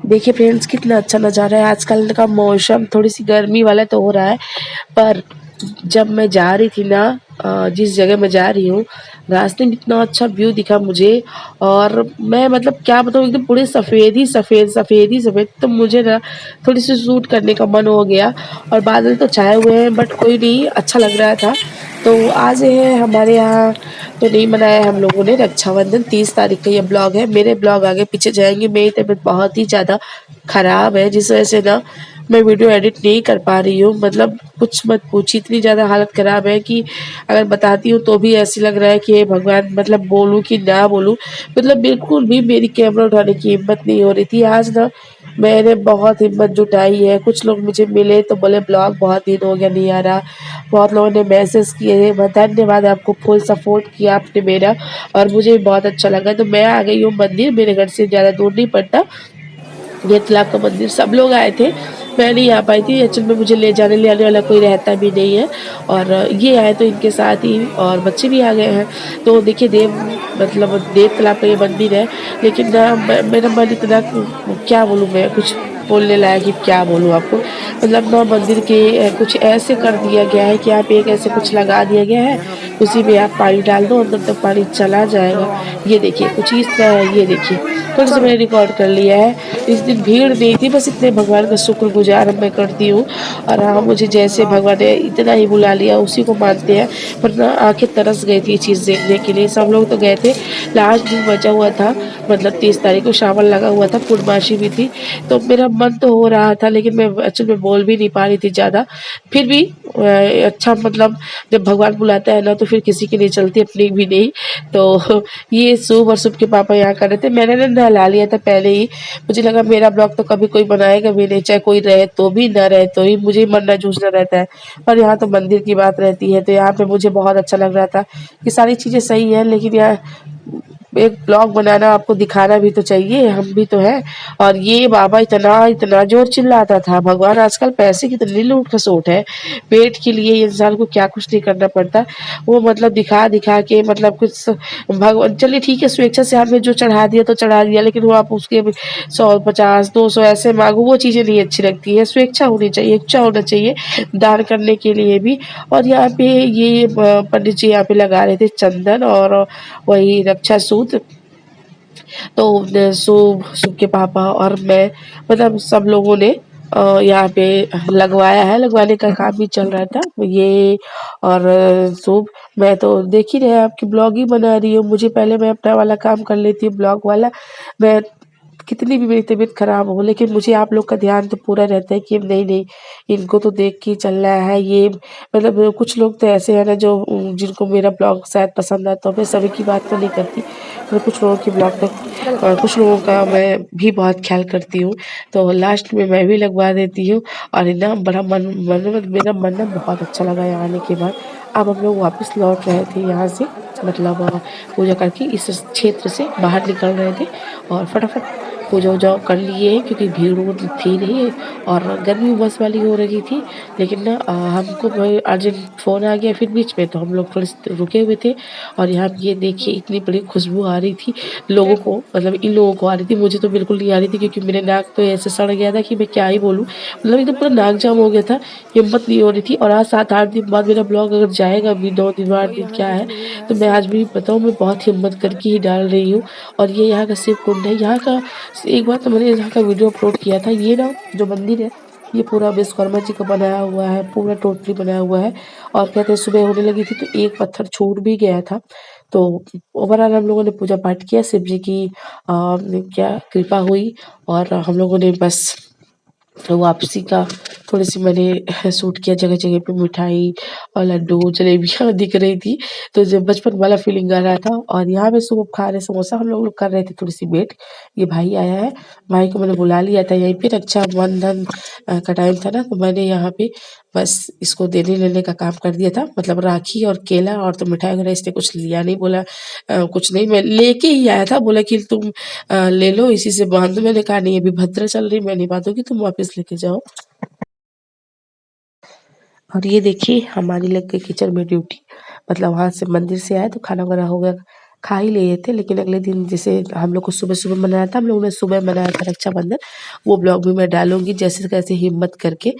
देखिए फ्रेंड्स, कितना अच्छा नज़ारा है। आजकल का मौसम थोड़ी सी गर्मी वाला तो हो रहा है, पर जब मैं जा रही थी ना, जिस जगह मैं जा रही हूँ, रास्ते में इतना अच्छा व्यू दिखा मुझे। और मैं मतलब क्या बताऊँ, एकदम पूरे सफ़ेद ही सफ़ेद, सफ़ेद ही सफ़ेद। तो मुझे ना थोड़ी सी शूट करने का मन हो गया। और बादल तो छाए हुए हैं, बट कोई नहीं, अच्छा लग रहा था। तो आज है हमारे यहाँ, तो नहीं मनाया हम लोगों ने रक्षाबंधन। 30 तारीख का ये ब्लॉग है। मेरे ब्लॉग आगे पीछे जाएंगे। मेरी तबीयत बहुत ही ज़्यादा ख़राब है, जिस वजह से ना मैं वीडियो एडिट नहीं कर पा रही हूँ। मतलब कुछ मत पूछिए, इतनी ज़्यादा हालत ख़राब है कि अगर बताती हूँ तो भी ऐसे लग रहा है कि हे भगवान, मतलब बोलूँ कि ना बोलूँ। मतलब बिल्कुल भी मेरी कैमरा उठाने की हिम्मत नहीं हो रही थी। आज ना मैंने बहुत हिम्मत जुटाई है। कुछ लोग मुझे मिले तो बोले ब्लॉग बहुत दिन हो गया नहीं आ रहा। बहुत लोगों ने मैसेज किए, धन्यवाद आपको, फुल सपोर्ट किया आपने मेरा, और मुझे भी बहुत अच्छा लगा। तो मैं आ गई हूँ मंदिर, मेरे घर से ज़्यादा दूर नहीं पड़ता। ये तालाब का मंदिर, सब लोग आए थे, मैं नहीं आ पाई थी। एक्चुअल में मुझे ले जाने ले आने वाला कोई रहता भी नहीं है। और ये आए तो इनके साथ ही, और बच्चे भी आ गए हैं। तो देखिए मतलब देव तालाब का ये मंदिर है। लेकिन ना मेरा मन इतना, क्या बोलूँ मैं, कुछ बोलने लायक ही क्या बोलूँ आपको। मतलब ना मंदिर के कुछ ऐसे कर दिया गया है कि आप एक ऐसे कुछ लगा दिया गया है, उसी में आप पानी डाल दो, अंदर तक पानी चला जाएगा। ये देखिए कुछ इस तरह है। ये देखिए थोड़ा सा मैंने रिकॉर्ड कर लिया है। इस दिन भीड़ नहीं थी, बस इतने भगवान का शुक्रगुज़ार मैं करती हूँ। और हाँ, मुझे जैसे भगवान ने इतना ही बुला लिया उसी को मानते हैं। वरना आँखें तरस गई थी ये चीज़ देखने के लिए। सब लोग तो गए थे, लास्ट दिन बचा हुआ था, मतलब 30 तारीख को सावन लगा हुआ था, पूर्णमासी भी थी। तो मेरा मन तो हो रहा था, लेकिन मैं एक्चुअल में बोल भी नहीं पा रही थी ज़्यादा। फिर भी अच्छा, मतलब जब भगवान बुलाता है ना तो फिर किसी की नहीं चलती, अपनी भी नहीं। तो ये शुभ और शुभ के पापा यहाँ कर रहे थे। मैंने ना नहला लिया था पहले ही। मुझे लगा मेरा ब्लॉग तो कभी कोई बनाएगा भी नहीं, चाहे कोई रहे तो भी, ना रहे तो भी, मुझे ही मरना जूझना रहता है। पर यहाँ तो मंदिर की बात रहती है, तो यहाँ पे मुझे बहुत अच्छा लग रहा था कि सारी चीज़ें सही है। लेकिन यहाँ एक ब्लॉग बनाना, आपको दिखाना भी तो चाहिए, हम भी तो हैं। और ये बाबा इतना इतना जोर चिल्लाता था। भगवान आजकल पैसे की इतनी लूट खसोट है, पेट के लिए इंसान को क्या कुछ नहीं करना पड़ता। वो मतलब दिखा दिखा के, मतलब कुछ भगवान, चलिए ठीक है, स्वेच्छा से आपने जो चढ़ा दिया तो चढ़ा दिया, लेकिन वो आप उसके 100, 50, 200 ऐसे मांगो, वो चीज़ें नहीं अच्छी लगती है। स्वेच्छा होनी चाहिए, इच्छा होना चाहिए दान करने के लिए भी। और यहाँ पे ये पंडित जी यहाँ पे लगा रहे थे चंदन और वही रक्षा सूत्र। तो शुभ शुभ के पापा और मैं, मतलब सब लोगों ने यहाँ पे लगवाया है, लगवाने का काम भी चल रहा था ये। और शुभ, मैं तो देख ही रहे आपकी ब्लॉग ही बना रही हूँ। मुझे पहले, मैं अपना वाला काम कर लेती हूँ ब्लॉग वाला। मैं कितनी भी मेरी तबीयत खराब हो, लेकिन मुझे आप लोग का ध्यान तो पूरा रहता है कि नहीं नहीं, इनको तो देख के ही चलना है ये। मतलब कुछ लोग तो ऐसे हैं ना जो जिनको मेरा ब्लॉग शायद पसंद आता है। मैं सभी की बात तो नहीं करती, पर कुछ लोगों की ब्लॉग तक, कुछ लोगों का मैं भी बहुत ख्याल करती हूँ। तो लास्ट में मैं भी लगवा देती हूँ। और ना बड़ा मेरा मन ना बहुत अच्छा लगा यहाँ आने के बाद। अब हम लोग वापस लौट रहे थे यहाँ से, मतलब पूजा करके इस क्षेत्र से बाहर निकल रहे थे। और फटाफट पूजा वूजा कर लिए, क्योंकि भीड़ उड़ थी नहीं और गर्मी बस वाली हो रही थी। लेकिन ना हमको अर्जेंट फ़ोन आ गया फिर बीच में, तो हम लोग थोड़े से रुके हुए थे। और यहाँ ये देखिए इतनी बड़ी खुशबू आ रही थी लोगों को, मतलब इन लोगों को आ रही थी, मुझे तो बिल्कुल नहीं आ रही थी, क्योंकि मेरे नाक तो ऐसे सड़ गया था कि मैं क्या ही बोलूँ। मतलब एकदम पूरा नाक जाम हो गया था, हिम्मत नहीं हो रही थी। और आज 7-8 दिन बाद मेरा ब्लॉग अगर जाएगा भी, 2 दिन 8 दिन क्या है, तो मैं आज भी बताऊँ, मैं बहुत हिम्मत करके ही डाल रही हूँ। और ये यहाँ का शिव कुंड है। यहाँ का एक बार तो मैंने यहाँ का वीडियो अपलोड किया था। ये ना जो मंदिर है, ये पूरा विश्वकर्मा जी का बनाया हुआ है, पूरा टोटली बनाया हुआ है। और कहते हैं सुबह होने लगी थी तो एक पत्थर छूट भी गया था। तो ओवरऑल हम लोगों ने पूजा पाठ किया, शिव जी की क्या कृपा हुई। और हम लोगों ने बस वापसी का थोड़ी-सी मैंने शूट किया, जगह-जगह पे मिठाई और लड्डू, जलेबियाँ दिख रही थी, तो जब बचपन वाला फीलिंग आ रहा था। और यहाँ पे सुबह खा रहे समोसा, हम लोग कर रहे थे थोड़ी-सी वेट। ये भाई आया है, भाई को मैंने बुला लिया था यहीं पे, रक्षाबंधन का टाइम था ना, तो मैंने यहाँ पे बस इसको देने लेने का काम कर दिया था। मतलब राखी और केला और तो मिठाई वगैरह इसने कुछ लिया नहीं, बोला कुछ नहीं, मैं लेके ही आया था, बोला कि तुम ले लो, इसी से बाँध दो। मैंने कहा नहीं, अभी भद्र चल रही, मैं नहीं बाँधूँगी, तुम वापस लेके जाओ। और ये देखिए हमारी लग गई किचन में ड्यूटी। मतलब वहाँ से मंदिर से आए तो खाना वगैरह हो गया खा ही लिए थे, लेकिन अगले दिन जैसे हम लोग को सुबह-सुबह मनाया था, हम लोगों ने सुबह मनाया था रक्षाबंधन, वो ब्लॉग भी मैं डालूँगी जैसे कैसे हिम्मत करके।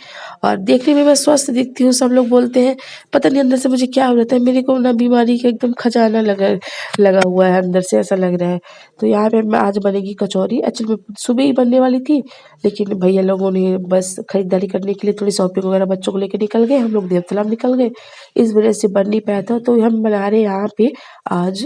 और देखने में मैं स्वस्थ दिखती हूँ, सब लोग बोलते हैं, पता नहीं अंदर से मुझे क्या हो जाता है, मेरे को ना बीमारी का एकदम खजाना लगा लगा हुआ है अंदर से, ऐसा लग रहा है। तो यहाँ पे मैं आज बनेगी कचौरी, एक्चुअली में सुबह ही बनने वाली थी, लेकिन भैया लोगों ने बस खरीदारी करने के लिए थोड़ी शॉपिंग वगैरह बच्चों को लेके निकल गए, हम लोग देवतलाब निकल गए, इस वजह से बन नहीं पाया था। तो हम बना रहे हैं यहाँ पे आज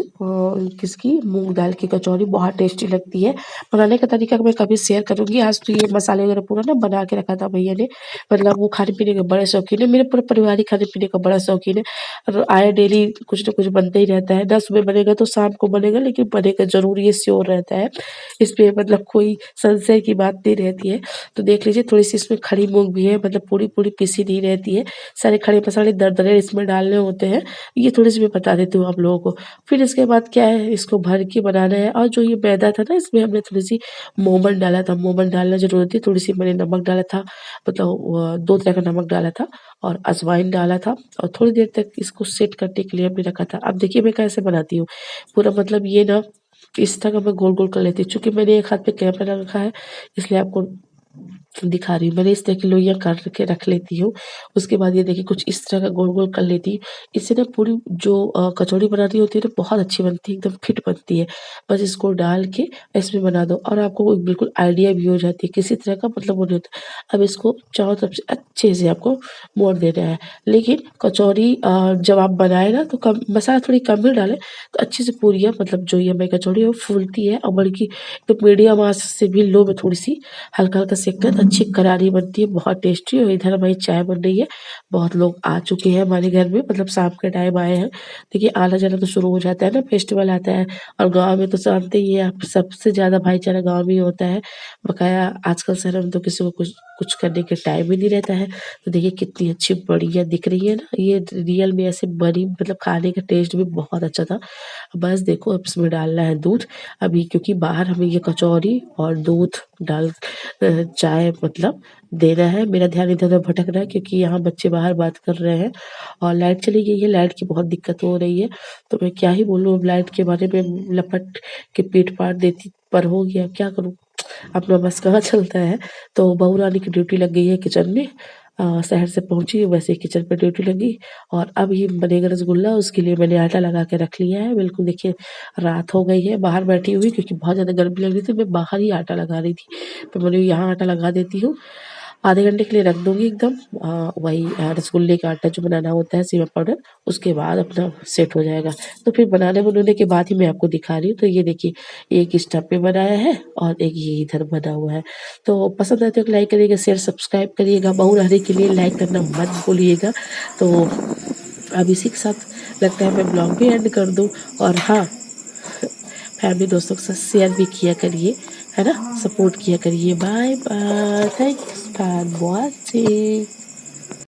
किसकी मूंग दाल की कचौरी, बहुत टेस्टी लगती है। बनाने का तरीका मैं कभी शेयर करूँगी। आज तो ये मसाले वगैरह पूरा ना बना के रखा था भैया ने, मतलब वो खाने-पीने के बड़े शौकीन है, मेरे पूरे परिवार ही खाने-पीने का बड़ा शौकीन है। और आए डेली कुछ न कुछ बनता ही रहता है, ना सुबह बनेगा तो शाम को बनेगा, लेकिन बनेगा ज़रूर, ये श्योर रहता है। इसपे मतलब कोई संशय की बात नहीं रहती है। तो देख लीजिए थोड़ी-सी इसमें खड़ी मूँग भी है, मतलब पूरी-पूरी पिसी नहीं रहती है। सारे खड़े मसाले दरदरे इसमें डालने होते हैं। ये थोड़ी-सी मैं बता देती हूँ आप लोगों को। फिर इसके बाद क्या है, इसको भर के बनाना है, और जो ये मैदा था ना, इसमें हमने थोड़ी-सी मोमन डाला था। मोमन डालना ज़रूरी है, थोड़ी-सी मैंने नमक डाला था, मतलब 2 तरह का नमक डाला था और अजवाइन डाला था, और थोड़ी देर तक इसको सेट करने के लिए हमने रखा था। अब देखिए मैं कैसे बनाती हूँ। पूरा मतलब ये ना इस तरह का मैं गोल-गोल कर लेती हूँ। चूँकि मैंने एक हाथ पे कैमरा रखा है, इसलिए आपको दिखा रही हूँ। मैंने इस तरह की लोइयाँ कर के रख लेती हूँ। उसके बाद ये देखिए कुछ इस तरह का गोल-गोल कर लेती हूँ। इससे ना पूरी जो कचौड़ी बनानी होती है ना, बहुत अच्छी बनती है, एकदम फिट बनती है। बस इसको डाल के इसमें बना दो और आपको वो बिल्कुल आइडिया भी हो जाती है, किसी तरह का मतलब वो नहीं होता। अब इसको चारों तरफ से अच्छे से आपको मोड़ देना है। लेकिन कचौरी जब आप बनाए ना, तो कम मसाला थोड़ी कम ही डालें, तो अच्छे से पूरी है, मतलब जो ये हमारी कचौड़ी है वो फूलती है, और बल्कि तो मीडियम आँच से भी लो में थोड़ी-सी हल्का-हल्का सेककर अच्छी करारी बनती है, बहुत टेस्टी। और इधर हमारी चाय बन रही है। बहुत लोग आ चुके हैं हमारे घर में, मतलब शाम के टाइम आए हैं। देखिए आना-जाना तो शुरू हो जाता है ना, फेस्टिवल आता है, और गाँव में तो जानते ही हैं आप, सबसे ज़्यादा भाईचारा गाँव में ही होता है। बकाया आजकल शहर में तो किसी को कुछ कुछ करने के टाइम ही नहीं रहता है। तो देखिए कितनी अच्छी बढ़िया दिख रही है ना, ये रियल में ऐसे बनी, मतलब खाने का टेस्ट भी बहुत अच्छा था। बस देखो अब इसमें डालना है दूध। अभी क्योंकि बाहर हमें ये कचौरी और दूध डाल चाय मतलब देना है। मेरा ध्यान इधर-उधर भटक रहा है, क्योंकि यहाँ बच्चे बाहर बात कर रहे हैं और लाइट चली गई है। लाइट की बहुत दिक्कत हो रही है, तो मैं क्या ही बोलूँ अब लाइट के बारे में, लपट के पीट पाट देती, पर हो गया, क्या करूँ? अपना बस कहाँ चलता है। तो बहू रानी की ड्यूटी लग गई है किचन में। शहर से पहुँची, वैसे ही किचन पे ड्यूटी लगी, और अब ये बनेगा रसगुल्ला, उसके लिए मैंने आटा लगा के रख लिया है। बिल्कुल देखिए रात हो गई है, बाहर बैठी हुई, क्योंकि बहुत ज़्यादा गर्मी लग रही थी, मैं बाहर ही आटा लगा रही थी। तो मैंने यहाँ आटा लगा देती हूँ, आधे घंटे के लिए रख दूँगी एकदम। वही रसगुल्ले का आटा जो बनाना होता है, सेवा पाउडर, उसके बाद अपना सेट हो जाएगा। तो फिर बनाने-बनूने के बाद ही मैं आपको दिखा रही हूँ। तो ये देखिए, एक स्टव पे बनाया है और एक ये इधर बना हुआ है। तो पसंद आए तो एक लाइक करिएगा, शेयर सब्सक्राइब करिएगा। बहू रानी के लिए लाइक करना मत भूलिएगा। तो अब इसी के साथ लगता है मैं ब्लॉग भी एंड कर दूँ। और हाँ, फैमिली दोस्तों के साथ शेयर भी किया करिए, है ना? सपोर्ट किया करिए। Bye bye, thanks for watching.